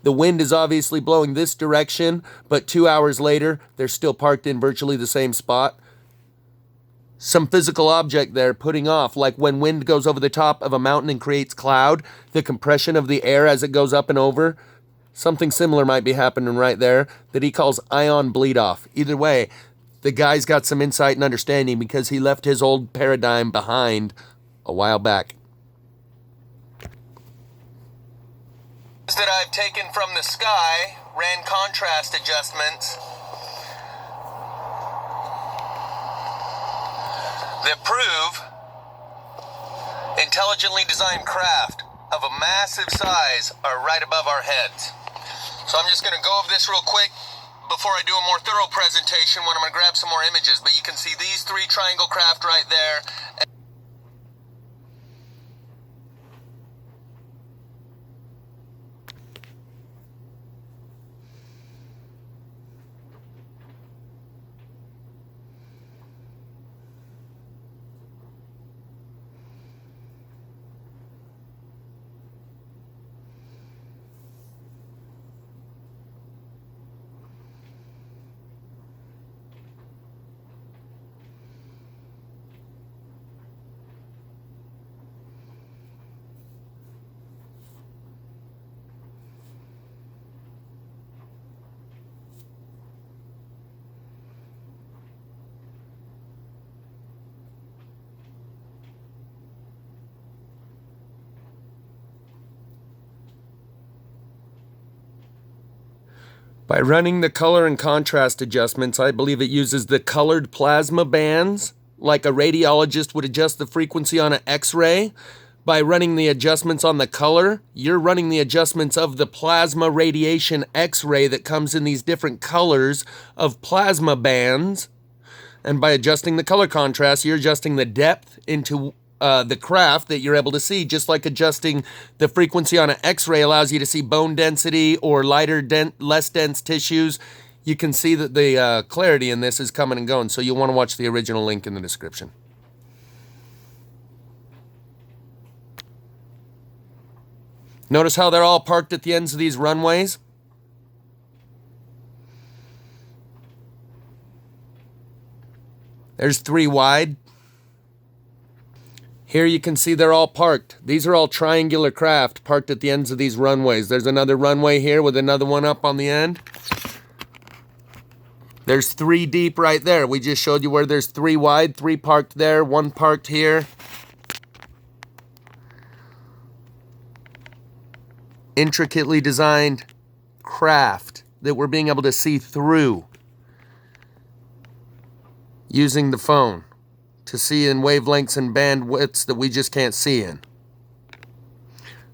The wind is obviously blowing this direction, but 2 hours later, they're still parked in virtually the same spot. Some physical object there putting off, like when wind goes over the top of a mountain and creates cloud, the compression of the air as it goes up and over. Something similar might be happening right there that he calls ion bleed off. Either way, the guy's got some insight and understanding because he left his old paradigm behind a while back. That I've taken from the sky, ran contrast adjustments that prove intelligently designed craft of a massive size are right above our heads. So I'm just going to go over this real quick before I do a more thorough presentation when I'm going to grab some more images. But you can see these three triangle craft right there. By running the color and contrast adjustments, I believe it uses the colored plasma bands, like a radiologist would adjust the frequency on an X-ray. By running the adjustments on the color, you're running the adjustments of the plasma radiation X-ray that comes in these different colors of plasma bands. And by adjusting the color contrast, you're adjusting the depth into the craft that you're able to see, just like adjusting the frequency on an X-ray allows you to see bone density or lighter, less dense tissues. You can see that the clarity in this is coming and going, so you'll want to watch the original link in the description. Notice how they're all parked at the ends of these runways? There's 3 wide. Here you can see they're all parked. These are all triangular craft parked at the ends of these runways. There's another runway here with another one up on the end. There's 3 deep right there. We just showed you where there's 3 wide, 3 parked there, 1 parked here. Intricately designed craft that we're being able to see through using the phone to see in wavelengths and bandwidths that we just can't see in.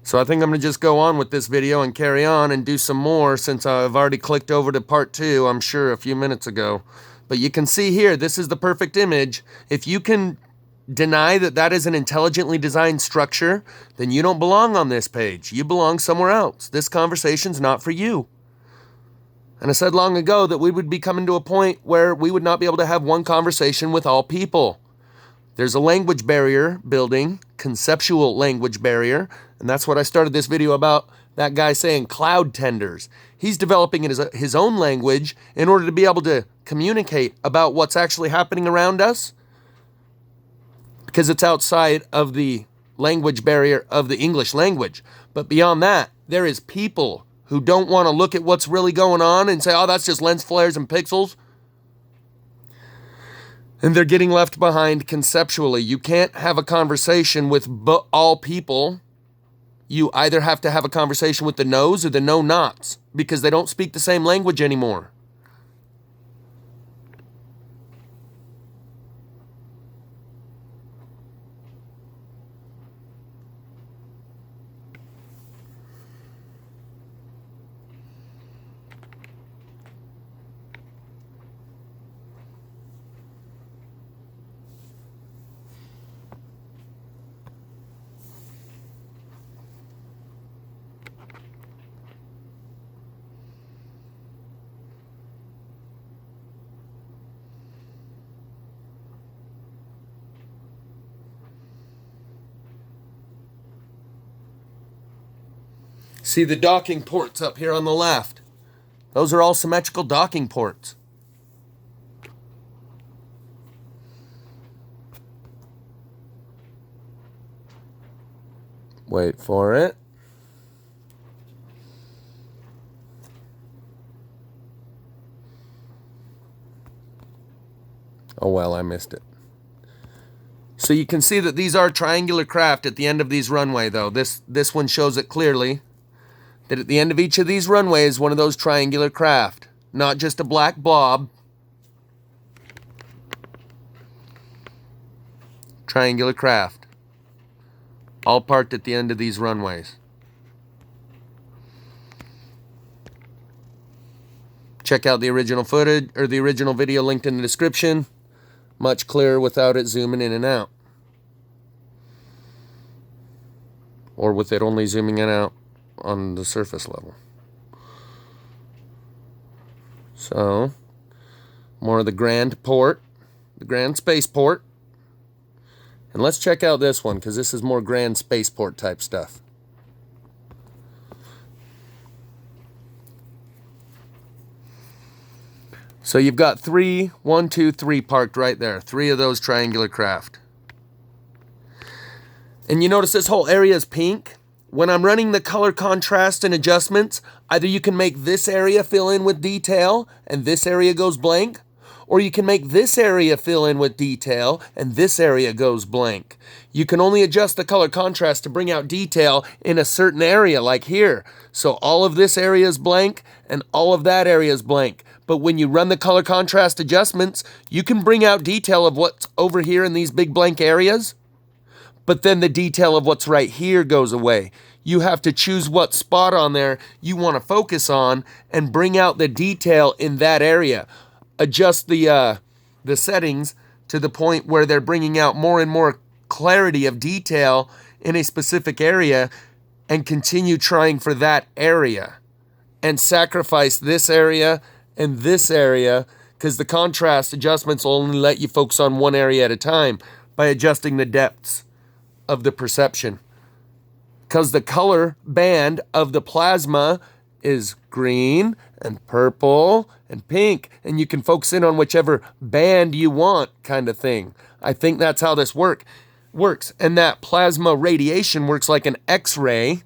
So I think I'm going to just go on with this video and carry on and do some more since I've already clicked over to part 2, I'm sure, a few minutes ago. But you can see here, this is the perfect image. If you can deny that that is an intelligently designed structure, then you don't belong on this page. You belong somewhere else. This conversation's not for you. And I said long ago that we would be coming to a point where we would not be able to have one conversation with all people. There's a language barrier building, conceptual language barrier, and that's what I started this video about, that guy saying cloud tenders. He's developing his own language in order to be able to communicate about what's actually happening around us, because it's outside of the language barrier of the English language. But beyond that, there is people who don't want to look at what's really going on and say, oh, that's just lens flares and pixels. And they're getting left behind conceptually. You can't have a conversation with all people. You either have to have a conversation with the no's or the no-nots, because they don't speak the same language anymore. See the docking ports up here on the left? Those are all symmetrical docking ports. Wait for it. Oh well, I missed it. So you can see that these are triangular craft at the end of these runway though. This one shows it clearly. That at the end of each of these runways, one of those triangular craft. Not just a black blob. Triangular craft. All parked at the end of these runways. Check out the original footage, or the original video linked in the description. Much clearer without it zooming in and out. Or with it only zooming in and out on the surface level. So, more of the grand port, the grand spaceport. And let's check out this one, because this is more grand spaceport type stuff. So you've got 3, 1, 2, 3 parked right there. 3 of those triangular craft. And you notice this whole area is pink. When I'm running the color contrast and adjustments, either you can make this area fill in with detail and this area goes blank, or you can make this area fill in with detail and this area goes blank. You can only adjust the color contrast to bring out detail in a certain area, like here. So all of this area is blank and all of that area is blank. But when you run the color contrast adjustments, you can bring out detail of what's over here in these big blank areas. But then the detail of what's right here goes away. You have to choose what spot on there you want to focus on and bring out the detail in that area. Adjust the settings to the point where they're bringing out more and more clarity of detail in a specific area, and continue trying for that area. And sacrifice this area and this area, because the contrast adjustments will only let you focus on one area at a time by adjusting the depths of the perception. Because the color band of the plasma is green and purple and pink, and you can focus in on whichever band you want, kind of thing. I think that's how this works. And that plasma radiation works like an X-ray,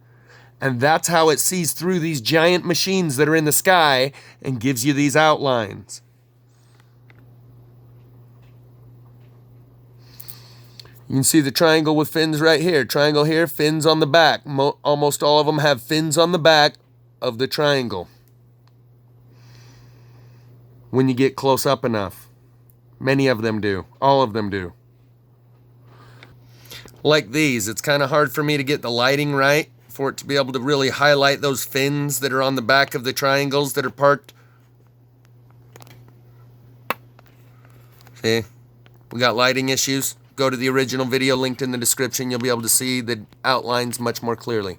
and that's how it sees through these giant machines that are in the sky and gives you these outlines. You can see the triangle with fins right here. Triangle here, fins on the back. Almost all of them have fins on the back of the triangle. When you get close up enough. Many of them do. All of them do. Like these, it's kind of hard for me to get the lighting right for it to be able to really highlight those fins that are on the back of the triangles that are parked. See? We got lighting issues. Go to the original video linked in the description. You'll be able to see the outlines much more clearly.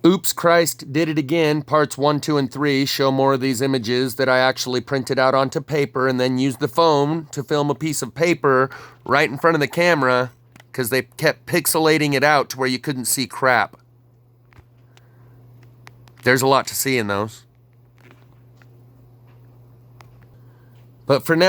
Oops, Christ did it again. Parts 1, 2, and 3 show more of these images that I actually printed out onto paper and then used the phone to film a piece of paper right in front of the camera because they kept pixelating it out to where you couldn't see crap. There's a lot to see in those. But for now,